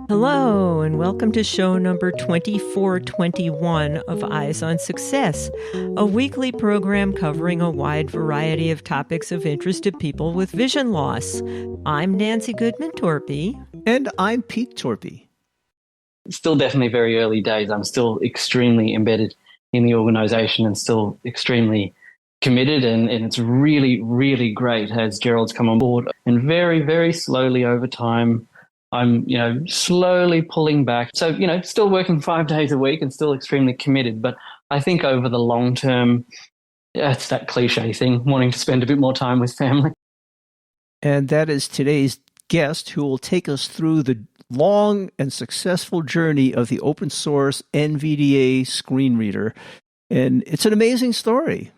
Hello, and welcome to show number 2421 of Eyes on Success, a weekly program covering a wide variety of topics of interest to people with vision loss. I'm Nancy Torpey. And I'm Pete Torpey. Still definitely very early days. I'm still extremely embedded in the organization and still extremely committed, and it's really, really great as Gerald's come on board. And very, very slowly over time, I'm, slowly pulling back. So, still working 5 days a week and still extremely committed. But I think over the long term, it's that cliche thing, wanting to spend a bit more time with family. And that is today's guest, who will take us through the long and successful journey of the open source NVDA screen reader. And it's an amazing story.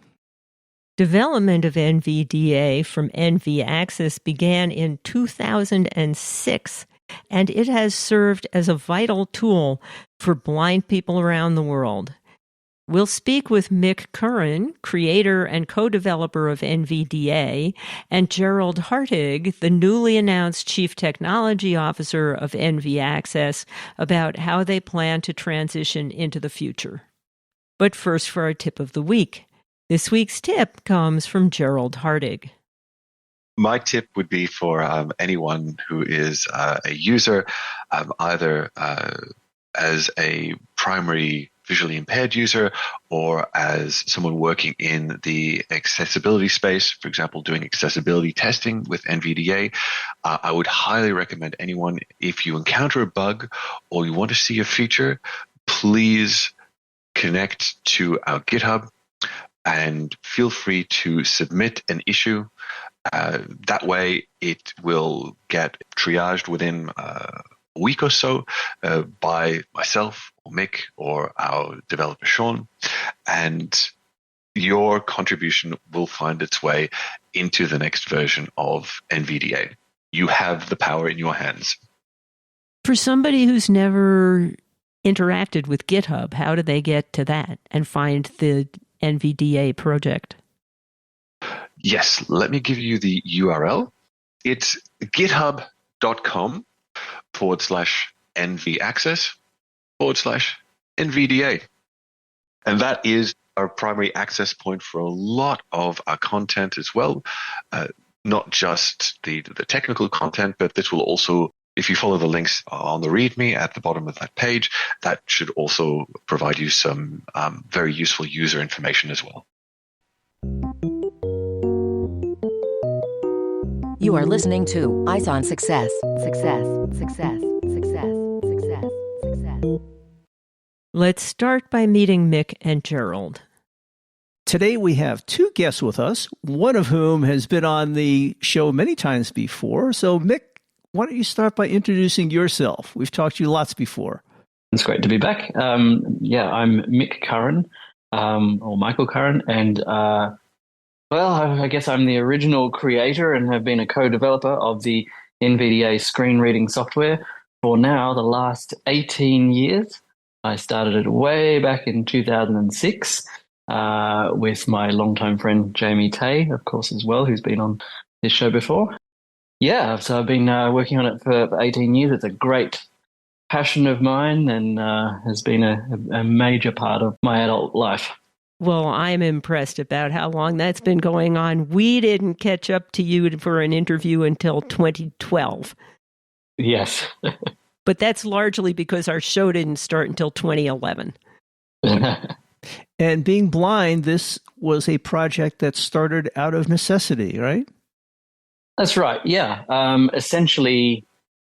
Development of NVDA from NV Access began in 2006, and it has served as a vital tool for blind people around the world. We'll speak with Mick Curran, creator and co-developer of NVDA, and Gerald Hartig, the newly announced Chief Technology Officer of NV Access, about how they plan to transition into the future. But first, for our tip of the week. This week's tip comes from Gerald Hartig. My tip would be for anyone who is a user, either as a primary visually impaired user or as someone working in the accessibility space, for example, doing accessibility testing with NVDA. I would highly recommend anyone, if you encounter a bug or you want to see a feature, please connect to our GitHub and feel free to submit an issue. That way it will get triaged within a week or so by myself or Mick or our developer Sean, and your contribution will find its way into the next version of NVDA. You have the power in your hands. For somebody who's never interacted with GitHub, how do they get to that and find the NVDA project? Yes, let me give you the URL. It's github.com/NV Access/NVDA. And that is our primary access point for a lot of our content as well. Not just the technical content, but this will also, if you follow the links on the README at the bottom of that page, that should also provide you some very useful user information as well. You are listening to Eyes on Success. Success, success, success, success, success. Let's start by meeting Mick and Gerald. Today we have two guests with us, one of whom has been on the show many times before. So, Mick, why don't you start by introducing yourself? We've talked to you lots before. It's great to be back. I'm Mick Curran, or Michael Curran, and I guess I'm the original creator and have been a co-developer of the NVDA screen reading software for now the last 18 years. I started it way back in 2006 with my longtime friend Jamie Tay, of course, as well, who's been on this show before. Yeah, so I've been working on it for 18 years. It's a great passion of mine and has been a major part of my adult life. Well, I'm impressed about how long that's been going on. We didn't catch up to you for an interview until 2012. Yes. But that's largely because our show didn't start until 2011. And being blind, this was a project that started out of necessity, right? That's right, yeah. Essentially,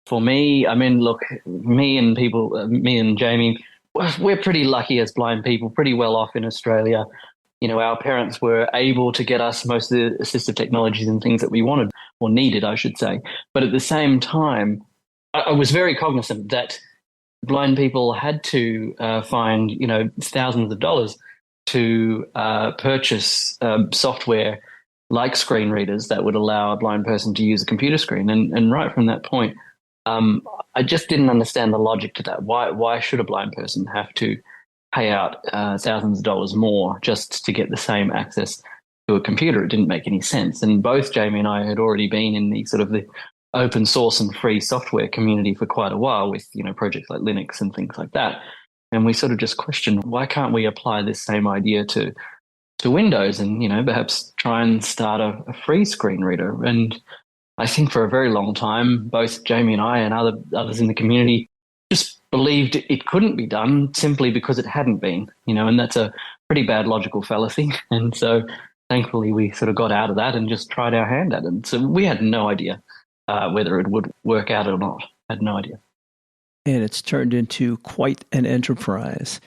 for me, look, me and Jamie, we're pretty lucky as blind people, pretty well off in Australia. Our parents were able to get us most of the assistive technologies and things that we wanted, or needed, I should say. But at the same time, I was very cognizant that blind people had to find, thousands of dollars to purchase software like screen readers that would allow a blind person to use a computer screen. And right from that point, I just didn't understand the logic to that. Why should a blind person have to pay out thousands of dollars more just to get the same access to a computer? It didn't make any sense. And both Jamie and I had already been in the open source and free software community for quite a while with, projects like Linux and things like that. And we sort of just questioned, why can't we apply this same idea to Windows and, perhaps try and start a free screen reader? And I think for a very long time, both Jamie and I and others in the community just believed it couldn't be done simply because it hadn't been, and that's a pretty bad logical fallacy. And so thankfully we sort of got out of that and just tried our hand at it. And so we had no idea whether it would work out or not. Had no idea. And it's turned into quite an enterprise.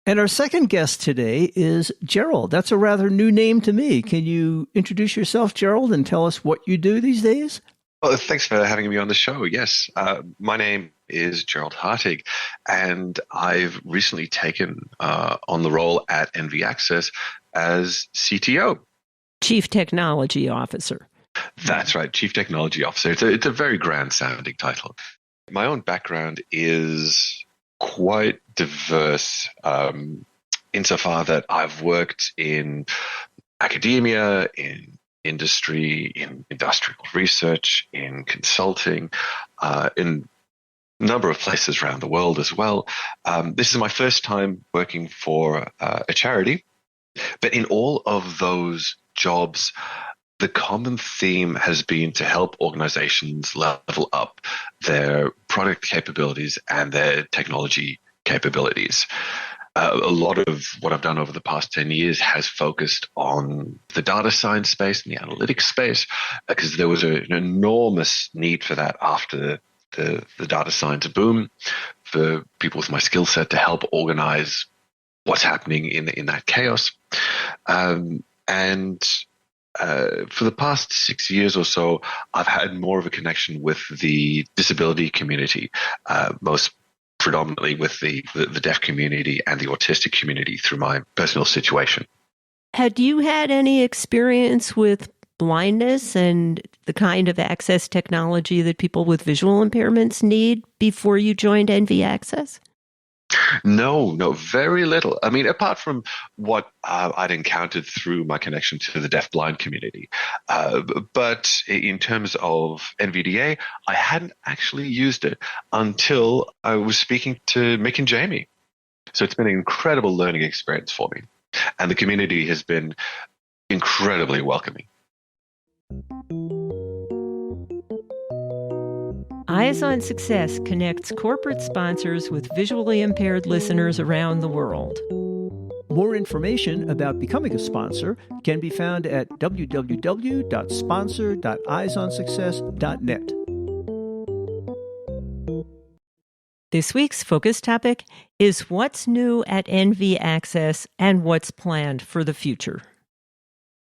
And our second guest today is Gerald. That's a rather new name to me. Can you introduce yourself, Gerald, and tell us what you do these days? Well, thanks for having me on the show. Yes, my name is Gerald Hartig, and I've recently taken on the role at NV Access as CTO. Chief Technology Officer. That's right, Chief Technology Officer. It's a very grand-sounding title. My own background is quite diverse insofar that I've worked in academia, in industry, in industrial research, in consulting, in a number of places around the world as well. This is my first time working for a charity, but in all of those jobs, the common theme has been to help organizations level up their product capabilities and their technology capabilities. A lot of what I've done over the past 10 years has focused on the data science space and the analytics space, because there was an enormous need for that after the data science boom, for people with my skill set to help organize what's happening in that chaos. For the past 6 years or so, I've had more of a connection with the disability community, most predominantly with the deaf community and the autistic community through my personal situation. Had you had any experience with blindness and the kind of access technology that people with visual impairments need before you joined NV Access? No, very little. I mean, apart from what I'd encountered through my connection to the deaf-blind community. But in terms of NVDA, I hadn't actually used it until I was speaking to Mick and Jamie. So it's been an incredible learning experience for me. And the community has been incredibly welcoming. Eyes on Success connects corporate sponsors with visually impaired listeners around the world. More information about becoming a sponsor can be found at www.sponsor.eyesonsuccess.net. This week's focus topic is what's new at NV Access and what's planned for the future.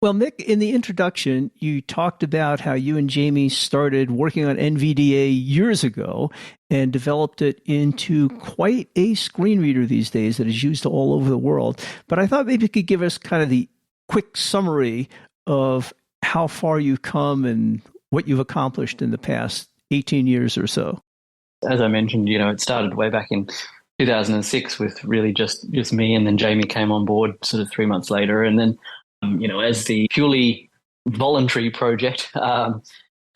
Well, Mick, in the introduction, you talked about how you and Jamie started working on NVDA years ago and developed it into quite a screen reader these days that is used all over the world. But I thought maybe you could give us kind of the quick summary of how far you've come and what you've accomplished in the past 18 years or so. As I mentioned, it started way back in 2006 with really just me, and then Jamie came on board sort of 3 months later. And then as the purely voluntary project got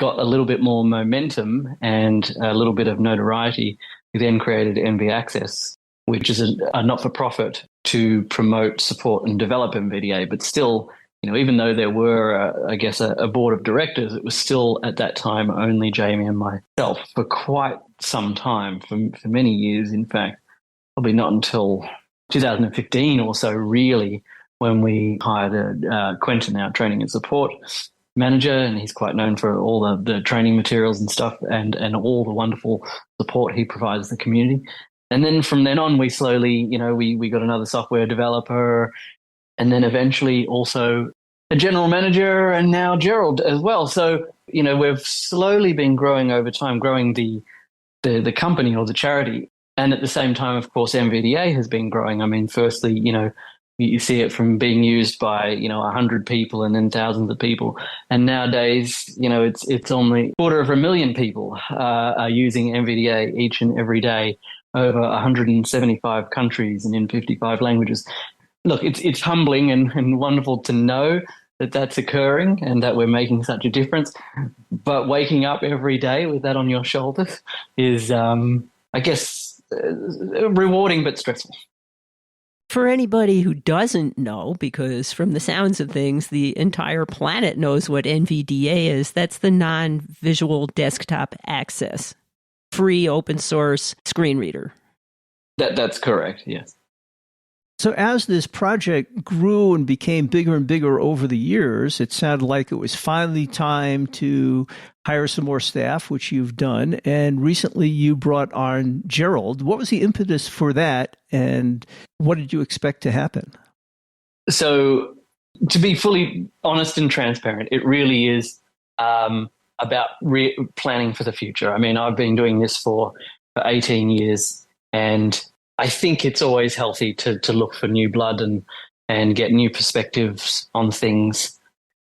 a little bit more momentum and a little bit of notoriety, we then created NV Access, which is a not-for-profit to promote, support, and develop NVDA. But still, even though there were, a board of directors, it was still at that time only Jamie and myself for quite some time, for many years, in fact. Probably not until 2015 or so, really, when we hired Quentin, our training and support manager, and he's quite known for all the training materials and stuff and all the wonderful support he provides the community. And then from then on, we slowly, we got another software developer, and then eventually also a general manager, and now Gerald as well. So, we've slowly been growing over time, growing the company or the charity. And at the same time, of course, NVDA has been growing. I mean, firstly, you see it from being used by, 100 people and then thousands of people. And nowadays, it's only 250,000 people are using NVDA each and every day, over 175 countries and in 55 languages. Look, it's humbling and wonderful to know that that's occurring and that we're making such a difference. But waking up every day with that on your shoulders is, I guess, rewarding but stressful. For anybody who doesn't know, because from the sounds of things, the entire planet knows what NVDA is, that's the non-visual desktop access, free open source screen reader. That's correct, yes. So as this project grew and became bigger and bigger over the years, it sounded like it was finally time to hire some more staff, which you've done. And recently you brought on Gerald. What was the impetus for that? And what did you expect to happen? So to be fully honest and transparent, it really is about planning for the future. I mean, I've been doing this for 18 years, and I think it's always healthy to look for new blood and get new perspectives on things.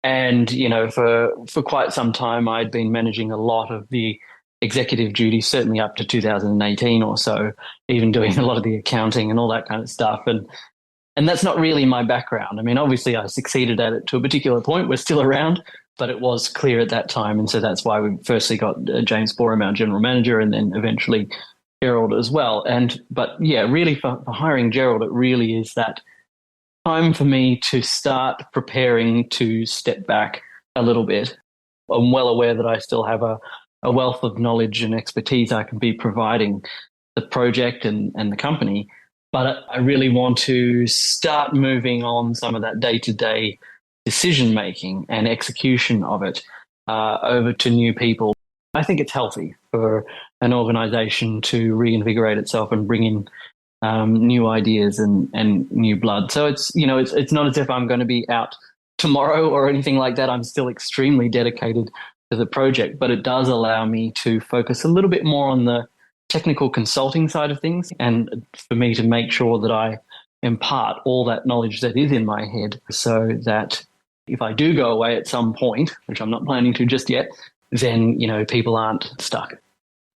And, you know, for quite some time, I'd been managing a lot of the executive duties, certainly up to 2018 or so, even doing a lot of the accounting and all that kind of stuff. And that's not really my background. I mean, obviously I succeeded at it to a particular point. We're still around, but it was clear at that time. And so that's why we firstly got James Borum, our general manager, and then eventually Gerald as well. But yeah, really for hiring Gerald, it really is that time for me to start preparing to step back a little bit. I'm well aware that I still have a wealth of knowledge and expertise I can be providing the project and the company, but I really want to start moving on some of that day-to-day decision making and execution of it over to new people. I think it's healthy for an organization to reinvigorate itself and bring in new ideas and new blood. So it's not as if I'm going to be out tomorrow or anything like that. I'm still extremely dedicated to the project, but it does allow me to focus a little bit more on the technical consulting side of things, and for me to make sure that I impart all that knowledge that is in my head, so that if I do go away at some point, which I'm not planning to just yet, then, you know, people aren't stuck.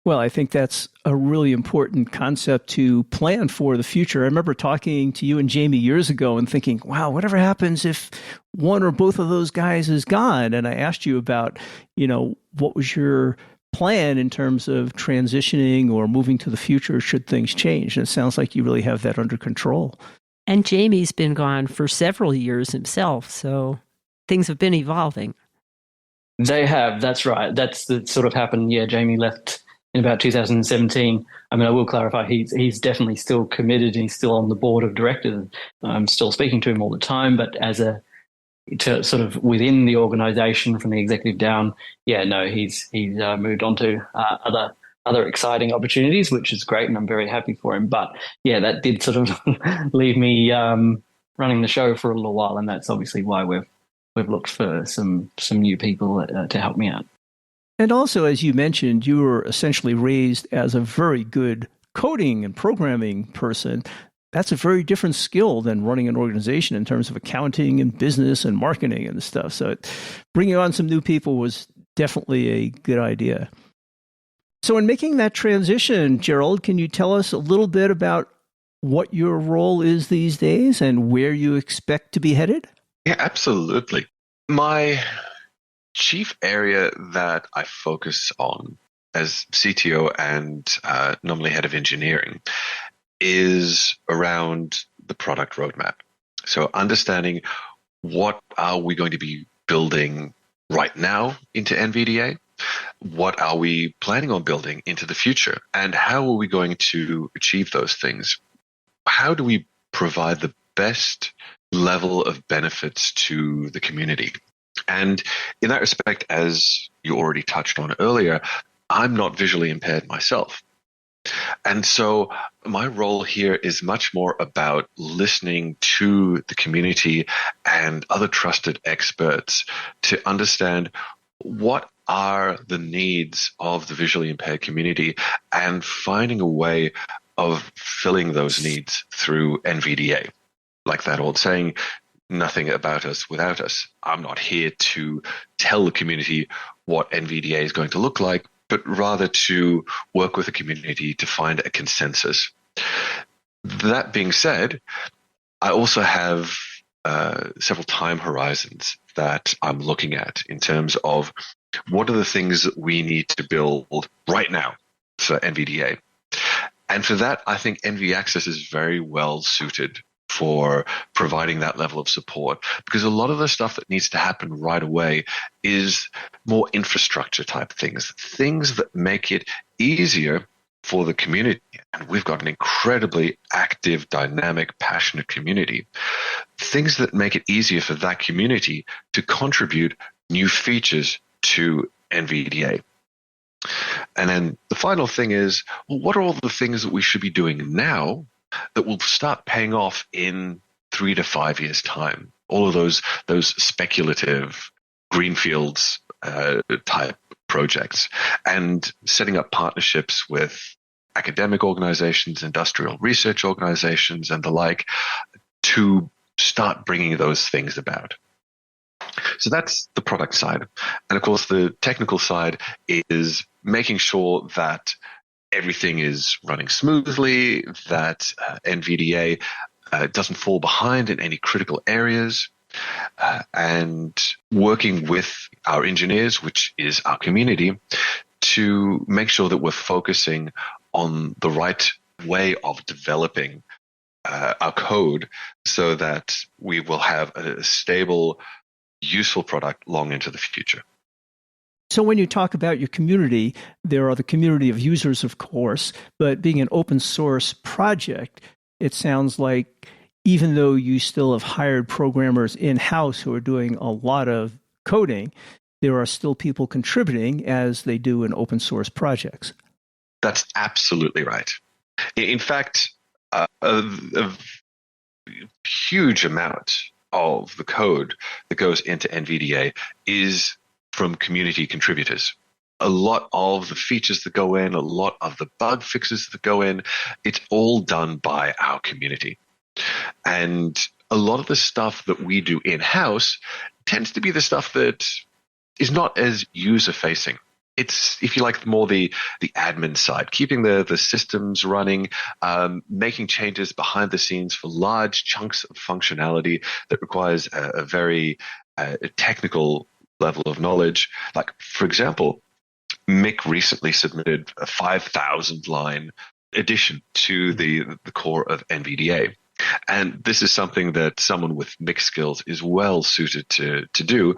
Well, I think that's a really important concept to plan for the future. I remember talking to you and Jamie years ago and thinking, wow, whatever happens if one or both of those guys is gone? And I asked you about, you know, what was your plan in terms of transitioning or moving to the future should things change? And it sounds like you really have that under control. And Jamie's been gone for several years himself, so things have been evolving. They have, that's right. That's the sort of happened. Yeah, Jamie left in about 2017. I mean, I will clarify, he's definitely still committed. He's still on the board of directors. I'm still speaking to him all the time, but to sort of within the organization from the executive down, yeah, no, he's moved on to other exciting opportunities, which is great, and I'm very happy for him. But yeah, that did sort of leave me running the show for a little while, and that's obviously why we've looked for some new people to help me out. And also, as you mentioned, you were essentially raised as a very good coding and programming person. That's a very different skill than running an organization in terms of accounting and business and marketing and stuff. So bringing on some new people was definitely a good idea. So in making that transition, Gerald, can you tell us a little bit about what your role is these days and where you expect to be headed? Yeah, absolutely. My chief area that I focus on as CTO and normally head of engineering is around the product roadmap. So understanding what are we going to be building right now into NVDA? What are we planning on building into the future? And how are we going to achieve those things? How do we provide the best level of benefits to the community? And in that respect, as you already touched on earlier, I'm not visually impaired myself. And so my role here is much more about listening to the community and other trusted experts to understand what are the needs of the visually impaired community and finding a way of filling those needs through NVDA. Like that old saying, nothing about us without us. I'm not here to tell the community what NVDA is going to look like, but rather to work with the community to find a consensus. That being said, I also have several time horizons that I'm looking at in terms of what are the things that we need to build right now for NVDA. And for that, I think NV Access is very well suited for providing that level of support, because a lot of the stuff that needs to happen right away is more infrastructure type things that make it easier for the community. And we've got an incredibly active, dynamic, passionate community. Things that make it easier for that community to contribute new features to NVDA. And then the final thing is, well, what are all the things that we should be doing now that will start paying off in 3 to 5 years' time? All of those speculative greenfields type projects, and setting up partnerships with academic organizations, industrial research organizations, and the like, to start bringing those things about. So that's the product side. And of course, the technical side is making sure that everything is running smoothly, that NVDA doesn't fall behind in any critical areas, and working with our engineers, which is our community, to make sure that we're focusing on the right way of developing our code so that we will have a stable, useful product long into the future. So when you talk about your community, there are the community of users, of course, but being an open source project, it sounds like even though you still have hired programmers in-house who are doing a lot of coding, there are still people contributing as they do in open source projects. That's absolutely right. In fact, a huge amount of the code that goes into NVDA is from community contributors. A lot of the features that go in, a lot of the bug fixes that go in, it's all done by our community. And a lot of the stuff that we do in-house tends to be the stuff that is not as user-facing. It's, if you like, more the admin side, keeping the systems running, making changes behind the scenes for large chunks of functionality that requires a very technical level of knowledge. Like, for example, Mick recently submitted a 5,000-line addition to the core of NVDA. And this is something that someone with Mick skills is well suited to do.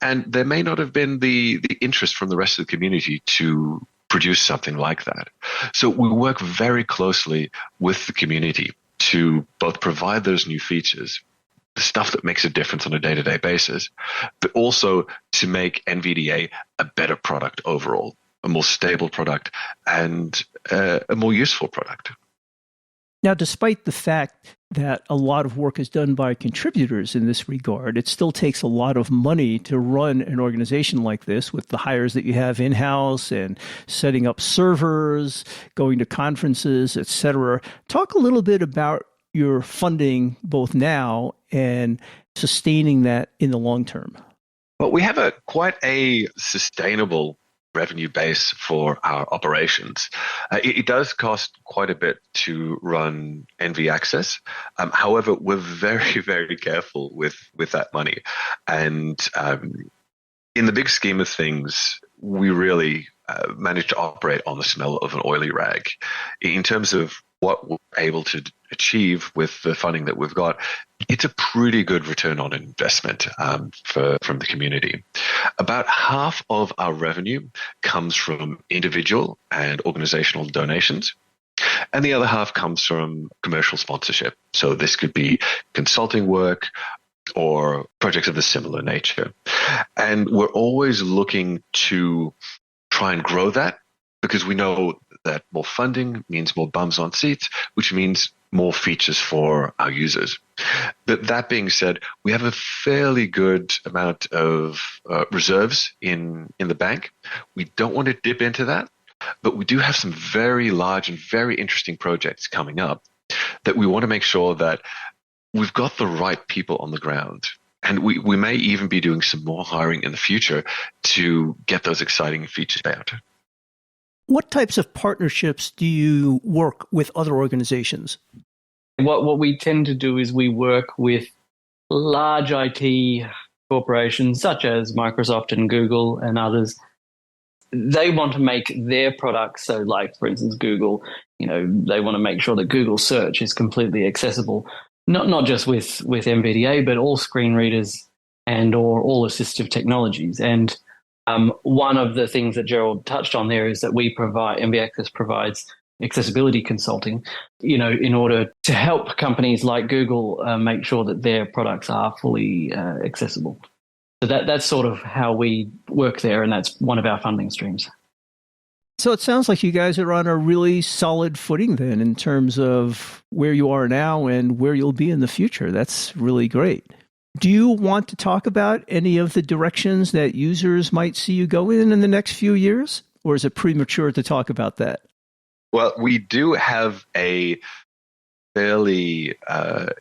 And there may not have been the interest from the rest of the community to produce something like that. So we work very closely with the community to both provide those new features, the stuff that makes a difference on a day-to-day basis, but also to make NVDA a better product overall, a more stable product, and a more useful product. Now, despite the fact that a lot of work is done by contributors in this regard, it still takes a lot of money to run an organization like this with the hires that you have in-house and setting up servers, going to conferences, etc. Talk a little bit about your funding both now and sustaining that in the long term. Well, we have quite a sustainable revenue base for our operations. It does cost quite a bit to run NV Access. However, we're very, very careful with that money. And in the big scheme of things, we really manage to operate on the smell of an oily rag. In terms of what we're able to achieve with the funding that we've got, it's a pretty good return on investment from the community. About half of our revenue comes from individual and organizational donations, and the other half comes from commercial sponsorship. So this could be consulting work or projects of a similar nature. And we're always looking to try and grow that, because we know that more funding means more bums on seats, which means more features for our users. But that being said, we have a fairly good amount of reserves in the bank. We don't want to dip into that, but we do have some very large and very interesting projects coming up that we want to make sure that we've got the right people on the ground. And we may even be doing some more hiring in the future to get those exciting features out. What types of partnerships do you work with other organizations? What we tend to do is we work with large IT corporations such as Microsoft and Google and others, they want to make their products, so like, for instance, Google, they want to make sure that Google search is completely accessible, not just with NVDA, but all screen readers and or all assistive technologies. And one of the things that Gerald touched on there is that NV Access provides accessibility consulting, in order to help companies like Google make sure that their products are fully accessible. So that's sort of how we work there, and that's one of our funding streams. So it sounds like you guys are on a really solid footing then in terms of where you are now and where you'll be in the future. That's really great. Do you want to talk about any of the directions that users might see you go in the next few years? Or is it premature to talk about that? Well, we do have a fairly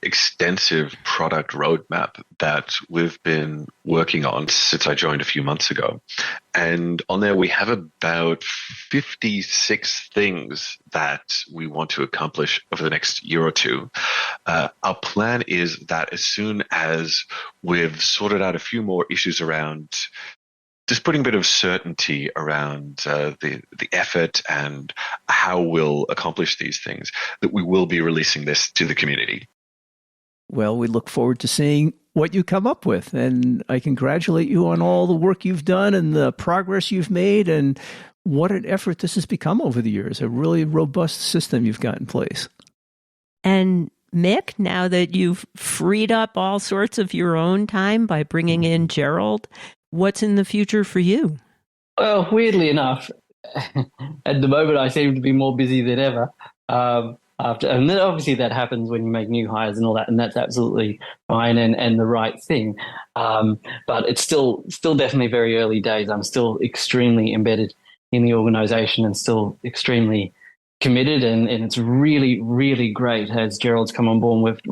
extensive product roadmap that we've been working on since I joined a few months ago. And on there, we have about 56 things that we want to accomplish over the next year or two. Our plan is that as soon as we've sorted out a few more issues around just putting a bit of certainty around the effort and how we'll accomplish these things, that we will be releasing this to the community. Well, we look forward to seeing what you come up with, and I congratulate you on all the work you've done and the progress you've made, and what an effort this has become over the years, a really robust system you've got in place. And Mick, now that you've freed up all sorts of your own time by bringing in Gerald, what's in the future for you? Well, weirdly enough, at the moment I seem to be more busy than ever. And then obviously that happens when you make new hires and all that, and that's absolutely fine and the right thing. But it's still definitely very early days. I'm still extremely embedded in the organization and still extremely committed, and it's really, really great as Gerald's come on board.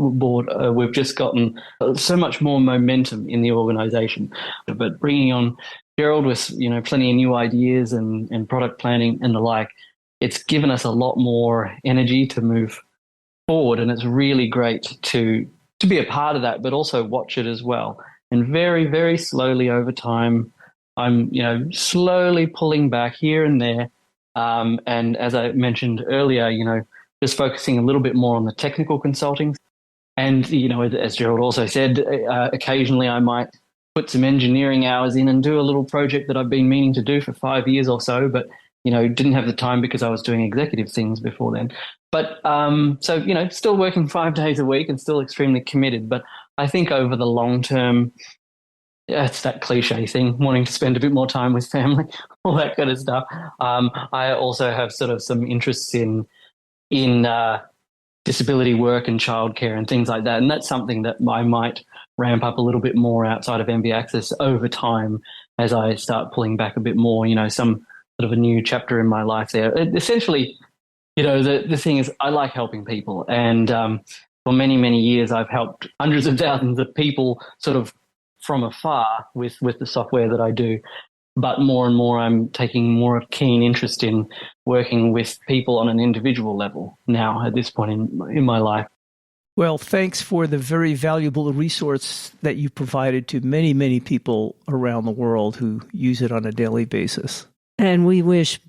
We've just gotten so much more momentum in the organization. But bringing on Gerald with plenty of new ideas and product planning and the like, it's given us a lot more energy to move forward, and it's really great to be a part of that, but also watch it as well. And very, very slowly over time, I'm slowly pulling back here and there. And as I mentioned earlier, just focusing a little bit more on the technical consulting. And, as Gerald also said, occasionally I might put some engineering hours in and do a little project that I've been meaning to do for 5 years or so, but, didn't have the time because I was doing executive things before then. But so, still working 5 days a week and still extremely committed. But I think over the long term, it's that cliche thing, wanting to spend a bit more time with family, all that kind of stuff. I also have sort of some interests in disability work and childcare and things like that. And that's something that I might ramp up a little bit more outside of NV Access over time as I start pulling back a bit more, some sort of a new chapter in my life there. Essentially, the thing is I like helping people. And for many, many years, I've helped hundreds of thousands of people sort of from afar with the software that I do. But more and more, I'm taking more of keen interest in working with people on an individual level now at this point in my life. Well, thanks for the very valuable resource that you provided to many, many people around the world who use it on a daily basis. And we wish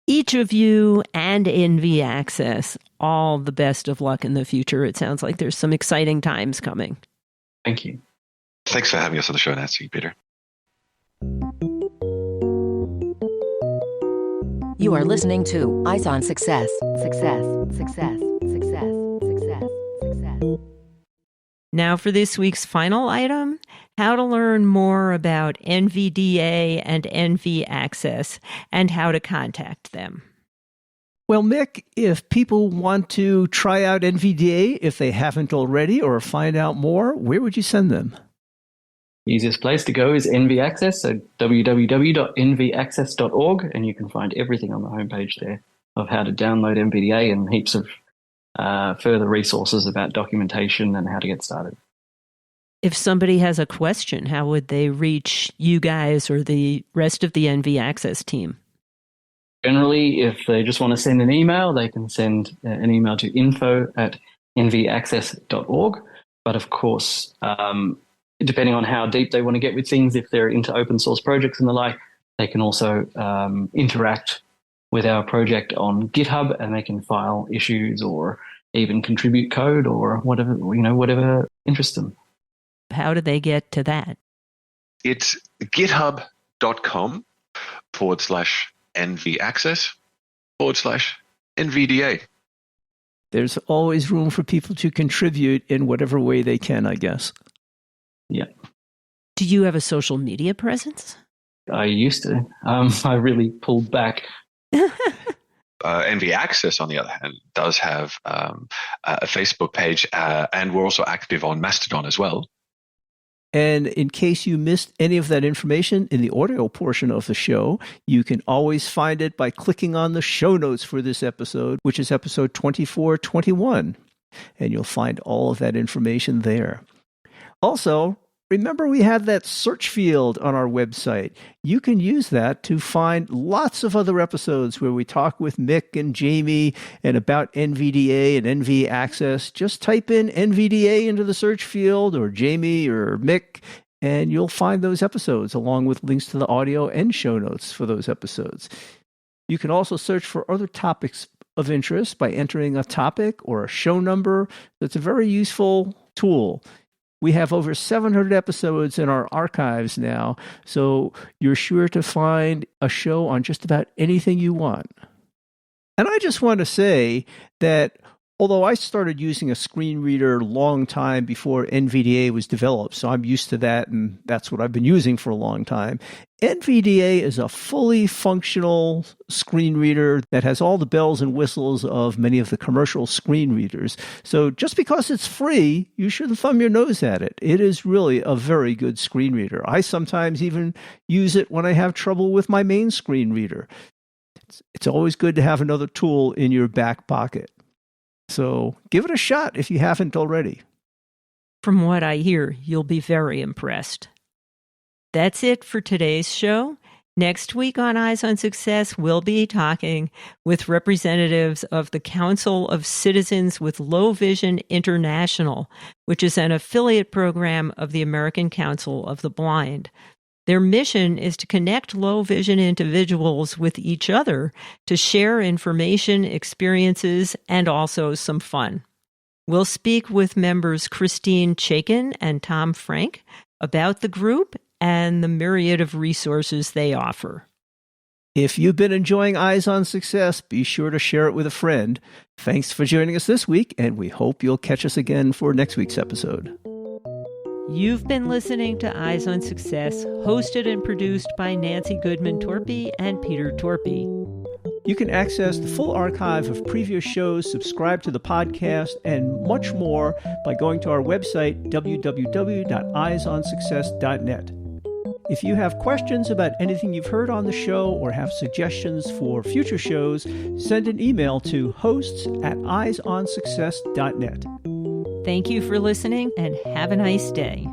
each of you and NV Access all the best of luck in the future. It sounds like there's some exciting times coming. Thank you. Thanks for having us on the show, Nancy and Peter. You are listening to Eyes on Success. Success, success, success, success, success. Now for this week's final item, how to learn more about NVDA and NV Access and how to contact them. Well, Mick, if people want to try out NVDA, if they haven't already, or find out more, where would you send them? Easiest place to go is NV Access, so www.nvaccess.org, and you can find everything on the homepage there of how to download NVDA and heaps of further resources about documentation and how to get started. If somebody has a question, how would they reach you guys or the rest of the NV Access team? Generally, if they just want to send an email, they can send an email to info@nvaccess.org. But of course, depending on how deep they want to get with things, if they're into open source projects and the like, they can also interact with our project on GitHub, and they can file issues or even contribute code or whatever interests them. How do they get to that? It's github.com/NV Access/NVDA. There's always room for people to contribute in whatever way they can, I guess. Yeah. Do you have a social media presence? I used to. I really pulled back. NV Access, on the other hand, does have a Facebook page, and we're also active on Mastodon as well. And in case you missed any of that information in the audio portion of the show, you can always find it by clicking on the show notes for this episode, which is episode 2421. And you'll find all of that information there. Also, remember we have that search field on our website. You can use that to find lots of other episodes where we talk with Mick and Jamie and about NVDA and NV Access. Just type in NVDA into the search field, or Jamie or Mick, and you'll find those episodes along with links to the audio and show notes for those episodes. You can also search for other topics of interest by entering a topic or a show number. That's a very useful tool. We have over 700 episodes in our archives now, so you're sure to find a show on just about anything you want. And I just want to say that although I started using a screen reader a long time before NVDA was developed, so I'm used to that, and that's what I've been using for a long time, NVDA is a fully functional screen reader that has all the bells and whistles of many of the commercial screen readers. So just because it's free, you shouldn't thumb your nose at it. It is really a very good screen reader. I sometimes even use it when I have trouble with my main screen reader. It's always good to have another tool in your back pocket. So give it a shot if you haven't already. From what I hear, you'll be very impressed. That's it for today's show. Next week on Eyes on Success, we'll be talking with representatives of the Council of Citizens with Low Vision International, which is an affiliate program of the American Council of the Blind. Their mission is to connect low vision individuals with each other to share information, experiences, and also some fun. We'll speak with members Christine Chaikin and Tom Frank about the group and the myriad of resources they offer. If you've been enjoying Eyes on Success, be sure to share it with a friend. Thanks for joining us this week, and we hope you'll catch us again for next week's episode. You've been listening to Eyes on Success, hosted and produced by Nancy Goodman Torpey and Peter Torpey. You can access the full archive of previous shows, subscribe to the podcast, and much more by going to our website, www.eyesonsuccess.net. If you have questions about anything you've heard on the show or have suggestions for future shows, send an email to hosts@eyesonsuccess.net. Thank you for listening and have a nice day.